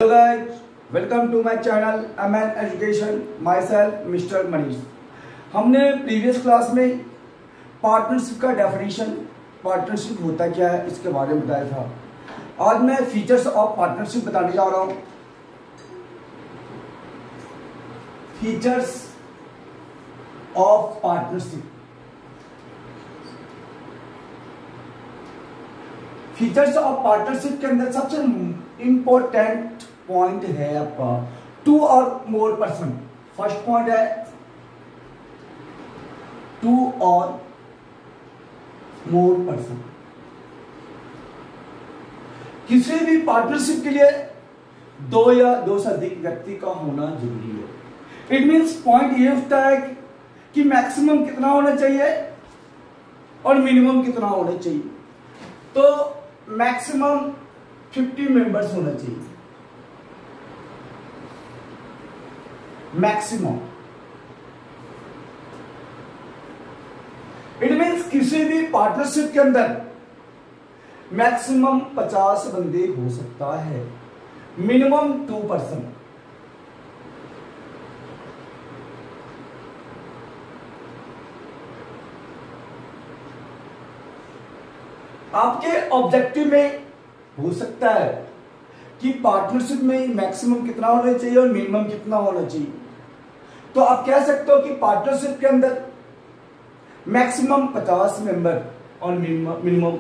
Hello guys, welcome to my channel MN Education. Myself Mr. Manish. हमने previous class में partnership का definition, partnership होता क्या है इसके बारे में बताया था। आज मैं फीचर्स ऑफ पार्टनरशिप बताने जा रहा हूँ। Features of partnership. Features of partnership के अंदर सबसे इंपॉर्टेंट पॉइंट है आपका टू और मोर पर्सन। फर्स्ट पॉइंट है टू और मोर पर्सन। किसी भी पार्टनरशिप के लिए दो या दो से अधिक व्यक्ति का होना जरूरी है। इट मीन्स पॉइंट ये होता है कि मैक्सिमम कितना होना चाहिए और मिनिमम कितना होना चाहिए। तो मैक्सिमम 50 मेंबर्स होना चाहिए। मैक्सिमम इट मीन्स किसी भी पार्टनरशिप के अंदर मैक्सिमम 50 बंदे हो सकता है, मिनिमम 2%। आपके ऑब्जेक्टिव में हो सकता है कि पार्टनरशिप में मैक्सिमम कितना होना चाहिए और मिनिमम कितना होना चाहिए। तो आप कह सकते हो कि पार्टनरशिप के अंदर मैक्सिमम 50 मेंबर और मिनिमम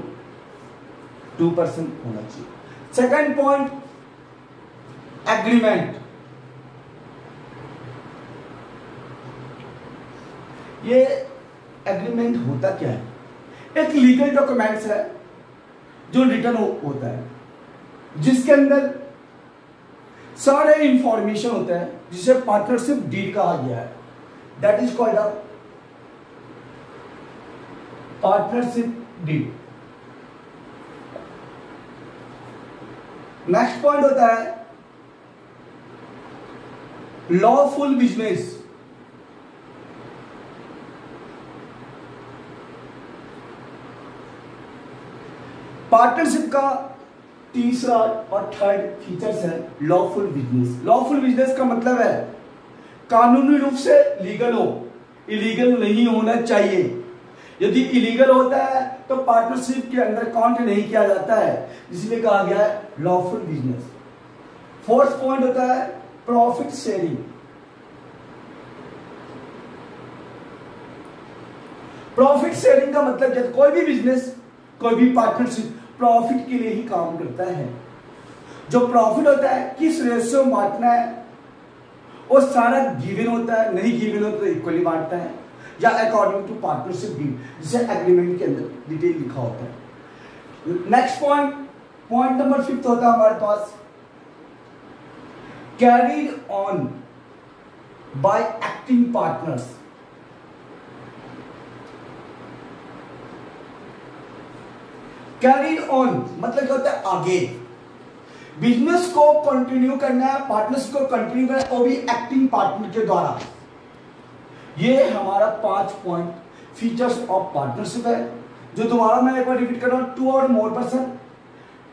2% होना चाहिए। Second point, agreement. ये एग्रीमेंट होता क्या है? एक लीगल डॉक्यूमेंट्स है जो रिटर्न होता है, जिसके अंदर सारे इंफॉर्मेशन होता है, जिसे पार्टनरशिप डीड कहा गया है। That is called a partnership deed. Next point होता है लॉफुल बिजनेस। पार्टनरशिप का तीसरा और थर्ड फीचर्स है लॉफुल बिजनेस। लॉफुल बिजनेस का मतलब है कानूनी रूप से लीगल हो, इलीगल नहीं होना चाहिए। यदि इलीगल होता है तो पार्टनरशिप के अंदर काउंट नहीं किया जाता है, इसलिए कहा गया है लॉफुल बिजनेस। फोर्थ पॉइंट होता है प्रॉफिट शेयरिंग। प्रॉफिट शेयरिंग का मतलब जब कोई भी बिजनेस, कोई भी पार्टनरशिप प्रॉफिट के लिए ही काम करता है। जो प्रॉफिट होता है किस रेशियो में बांटना है, वो सारा गिवन होता है, नहीं गिवन हो तो इक्वली बांटता है, या अकॉर्डिंग टू पार्टनरशिप डीड, जिसे एग्रीमेंट के अंदर डिटेल लिखा होता है। नेक्स्ट पॉइंट, पॉइंट नंबर 5 होता है हमारे पास carried on by acting partners. Carry on मतलब क्या होता है? आगे बिजनेस को कंटिन्यू करना है, पार्टनरशिप को कंटिन्यू करना है, वो भी एक्टिंग पार्टनर के द्वारा। ये हमारा 5 पॉइंट फीचर्स ऑफ पार्टनरशिप है, जो दोबारा मैं एक बार रिपीट कर रहा हूं। टू और मोर पर्सन,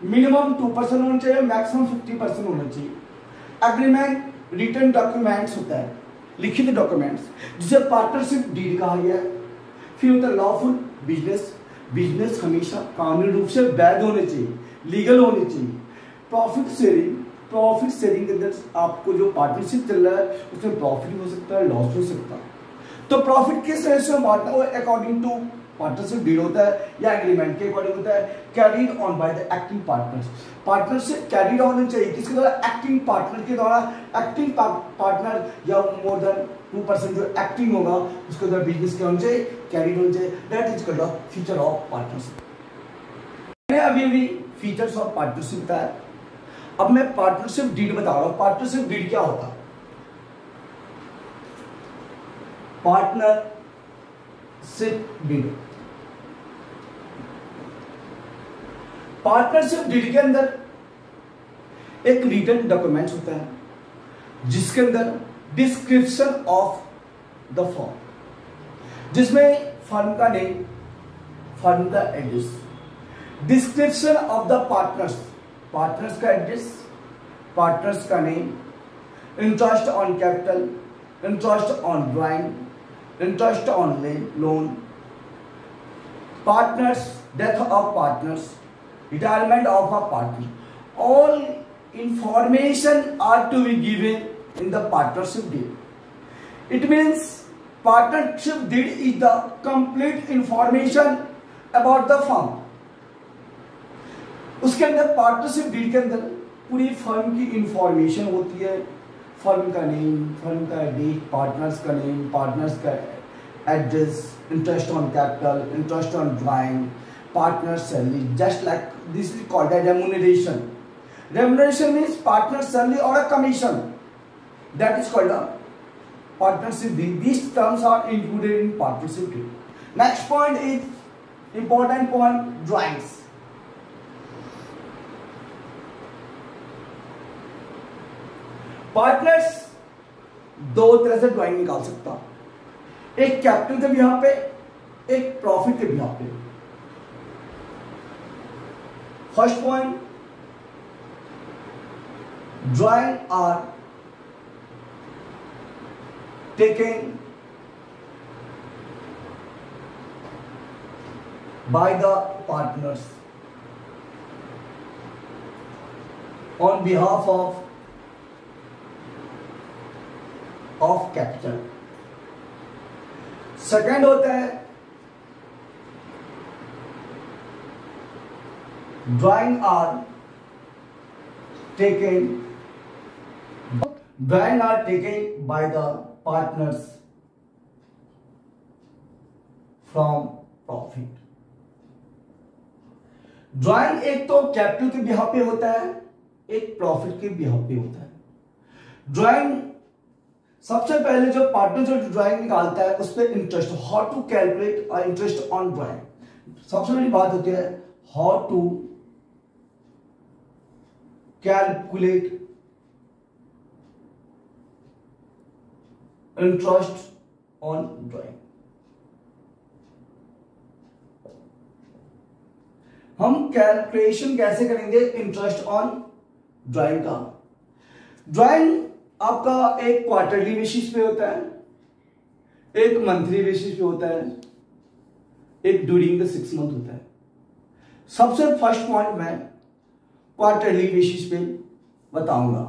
मिनिमम 2% होना चाहिए, मैक्सिमम 50% होना चाहिए। एग्रीमेंट रिटन डॉक्यूमेंट्स होता है, लिखित डॉक्यूमेंट्स, जिसे पार्टनरशिप डीड कहा गया है। फिर होता है लॉफुल बिजनेस। बिजनेस हमेशा कानूनी रूप से वैध होने चाहिए, लीगल होने चाहिए। प्रॉफिट शेयरिंग, प्रॉफिट शेयरिंग के अंदर आपको जो पार्टनरशिप चल रहा है उसमें प्रॉफिट हो सकता है, लॉस हो सकता है। तो प्रॉफिट किस रेशियो में बांटना है, अकॉर्डिंग टू पार्टनरशिप डीड होता है या एग्रीमेंट के अकॉर्डिंग होता है। Carried on by the acting partners. Partnership carried on होनी चाहिए किसके द्वारा? एक्टिंग पार्टनर के द्वारा। एक्टिंग पार्टनर या मोर देन 2% जो एक्टिंग होगा उसके द्वारा बिजनेस क्या होना चाहिए? कैरीड होना चाहिए। That is called feature of partnership. मैंने अभी फीचर्स ऑफ पार्टनरशिप बताया, अब मैं पार्टनरशिप डीड बता रहा हूं। पार्टनरशिप डीड क्या होता है? पार्टनरशिप डीड, पार्टनरशिप डीड के अंदर एक रिटन डॉक्यूमेंट्स होता है, जिसके अंदर डिस्क्रिप्शन ऑफ द फर्म, जिसमें फर्म का नेम, फर्म का address, description of the partners, partners का एड्रेस, पार्टनर्स का name, interest on capital, interest on drawing, interest on loan, partners, death of partners, retirement of a partner. All information are to be given in the partnership deed. It means partnership deed is the complete information about the firm. उसके अंदर partnership deed के अंदर पूरी firm की information होती है, firm का name, firm का डेट, पार्टनर्स का नेम, पार्टनर्स का address, interest on capital, interest on drawing, partner salary. Just like this is called as remuneration. Remuneration means partner salary और a commission, that is called a partnership deed. These terms are included in partnership deed. Next point is important point, drawings. Partners दो तरह से drawing निकाल सकता, एक capital के behalf पे, एक प्रॉफिट के बिहाफ पे. First point, drawing are taken by the partners on behalf of capital. Second होता है drawing are taken by the partners from profit. Drawing एक तो कैपिटल के बिहाफ पे होता है, एक प्रॉफिट के बिहाफ पे होता है. ड्राइंग सबसे पहले जो पार्टनर जो ड्राइंग निकालता है उस पर interest, how to calculate interest on drawing. सबसे बड़ी बात होती है how to calculate interest on drawing. हम कैलकुलेशन कैसे करेंगे इंटरेस्ट ऑन ड्राइंग का. ड्राइंग आपका एक क्वार्टरली बेसिस पे होता है, एक मंथली बेसिस पे होता है, एक ड्यूरिंग द 6 मंथ होता है. सबसे फर्स्ट पॉइंट मैं क्वार्टरली बेसिस पे बताऊंगा.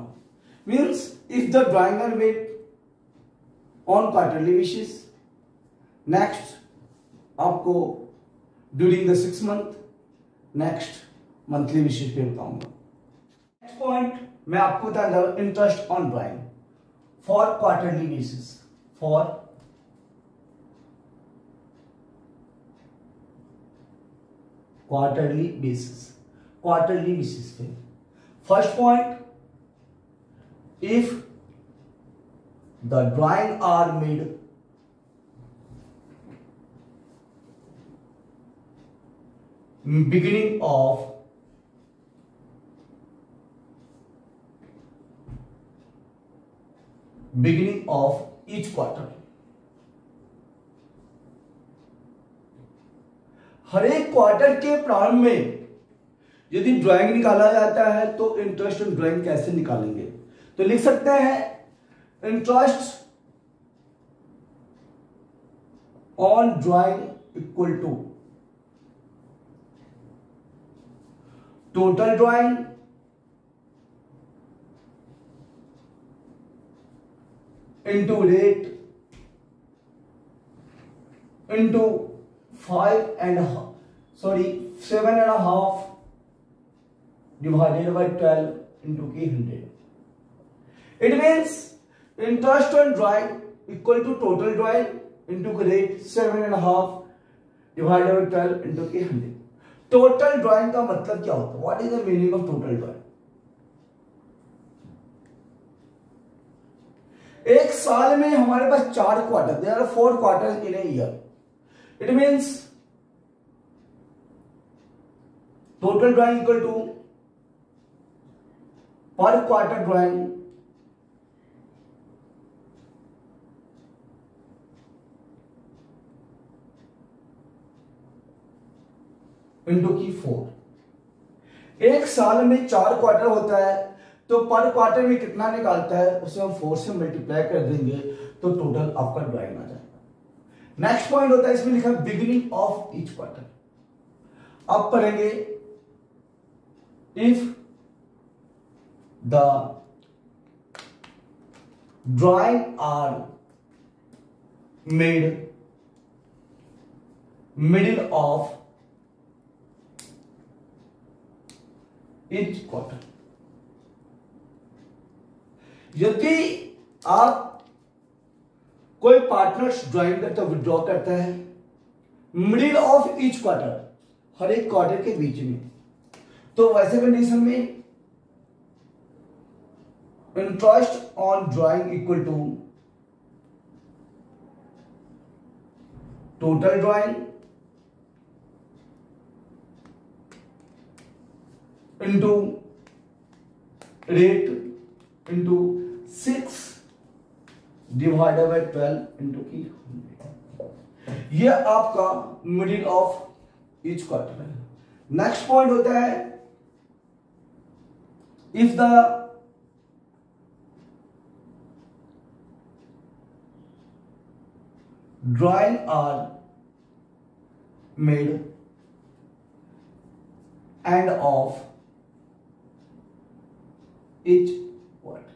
Means if the drawing are made on quarterly basis. Next आपको during the 6 month, next monthly basis पे बताऊंगा. नेक्स्ट पॉइंट मैं आपको बता रहा हूं interest on drawing for quarterly basis. For quarterly basis पे first point, if the drawing are made beginning and of each quarter. हर एक क्वार्टर के प्रारंभ में यदि ड्राइंग निकाला जाता है तो इंटरेस्ट ऑन ड्राइंग कैसे निकालेंगे, तो लिख सकते हैं interest on drawing equal to total drawing into rate into 7.5 divided by 12 into k 100. It means interest on drawing equal to total drawing into rate 7.5 divided by 12 into k 100. Total drawing का मतलब क्या होता है? What is the meaning of total drawing? एक साल में हमारे पास 4 quarter, there are 4 quarters in a year. It means total drawing equal to per quarter drawing into की 4. एक साल में 4 क्वार्टर होता है तो पर क्वार्टर में कितना निकालता है उसे हम 4 से मल्टीप्लाई कर देंगे तो टोटल आपका ड्राइंग आ जाएगा। नेक्स्ट पॉइंट होता है, इसमें लिखा है बिगिनिंग ऑफ ईच क्वार्टर। अब पढ़ेंगे if the drawing are made middle of each quarter. यदि आप कोई पार्टनर्स ड्राइंग करता विड्रॉ करता है मिडिल ऑफ ईच क्वार्टर, हर एक क्वार्टर के बीच में, तो वैसे कंडीशन में interest on drawing equal to total drawing into rate into 6 divided by 12 into की 100। यह आपका मिडिल ऑफ ईच क्वार्टर है। नेक्स्ट पॉइंट होता है if the drawing are made end of each quarter,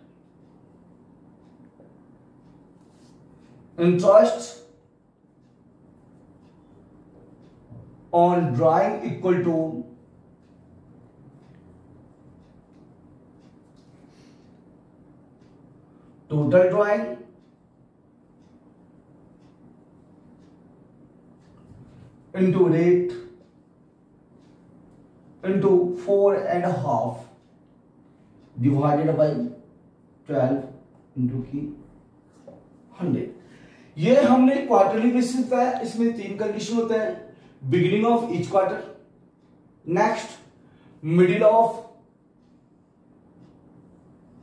interest on drawing equal to total drawing into rate into 4.5 divided by 12 into की 100। ये हमने quarterly basis का है। इसमें 3 कंडीशन होता है, beginning of each quarter, next middle of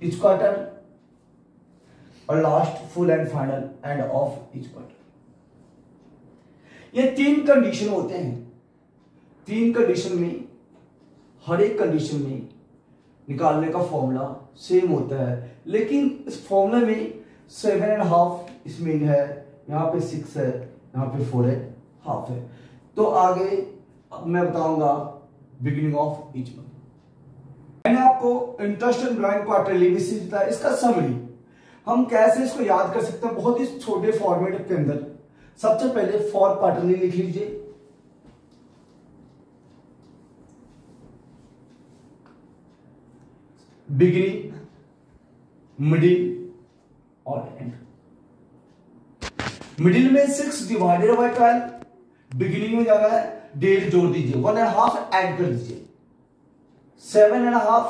each quarter और last full and final end of each quarter. ये 3 कंडीशन होते हैं। 3 कंडीशन में हर एक कंडीशन में निकालने का फॉर्मूला सेम होता है, लेकिन इस फॉर्मूला में 7.5 इसमें है, यहाँ पे 6 है, यहाँ पे 4.5 है। तो आगे मैं बताऊंगा बिगिनिंग ऑफ ईच मंथ। मैंने आपको interest in drawing quarterly basis बताया। इसका समरी हम कैसे इसको याद कर सकते हैं, बहुत ही छोटे फॉर्मेट के अंदर। सबसे पहले फॉर क्वार्टरली लिख लीजिए, बिगिनिंग, मिडिल और एंड। मिडिल में 6 डिवाइडेड बाय 12, बिगिनिंग में जाना है 1.5 जोड़ दीजिए, 1.5 ऐड कर दीजिए, 7.5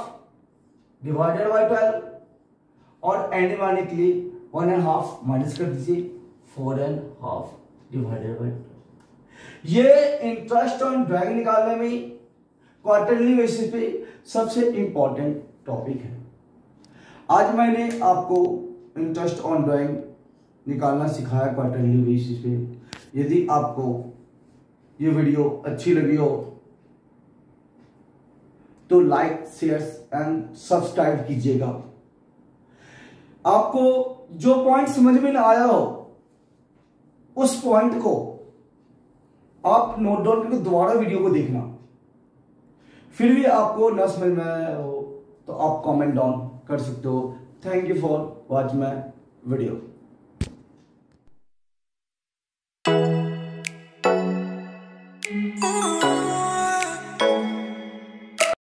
डिवाइडेड बाय 12 और एंड में आने के लिए 1.5 माइनस कर दीजिए, 4.5 डिवाइडेड बाय 12। ये इंटरेस्ट ऑन ड्राइंग निकालने में क्वार्टरली बेसिस पे सबसे इंपॉर्टेंट टॉपिक है। आज मैंने आपको इंटरेस्ट ऑन ड्राइंग निकालना सिखाया क्वार्टरली बेसिस पे। यदि आपको ये वीडियो अच्छी लगी हो तो लाइक, शेयर एंड सब्सक्राइब कीजिएगा। आपको जो पॉइंट समझ में ना आया हो उस पॉइंट को आप नोट डाउन करके दोबारा वीडियो को देखना। फिर भी आपको न समझ में आया हो तो आप कमेंट डाउन कर सकते हो। Thank you for watch my video. Oh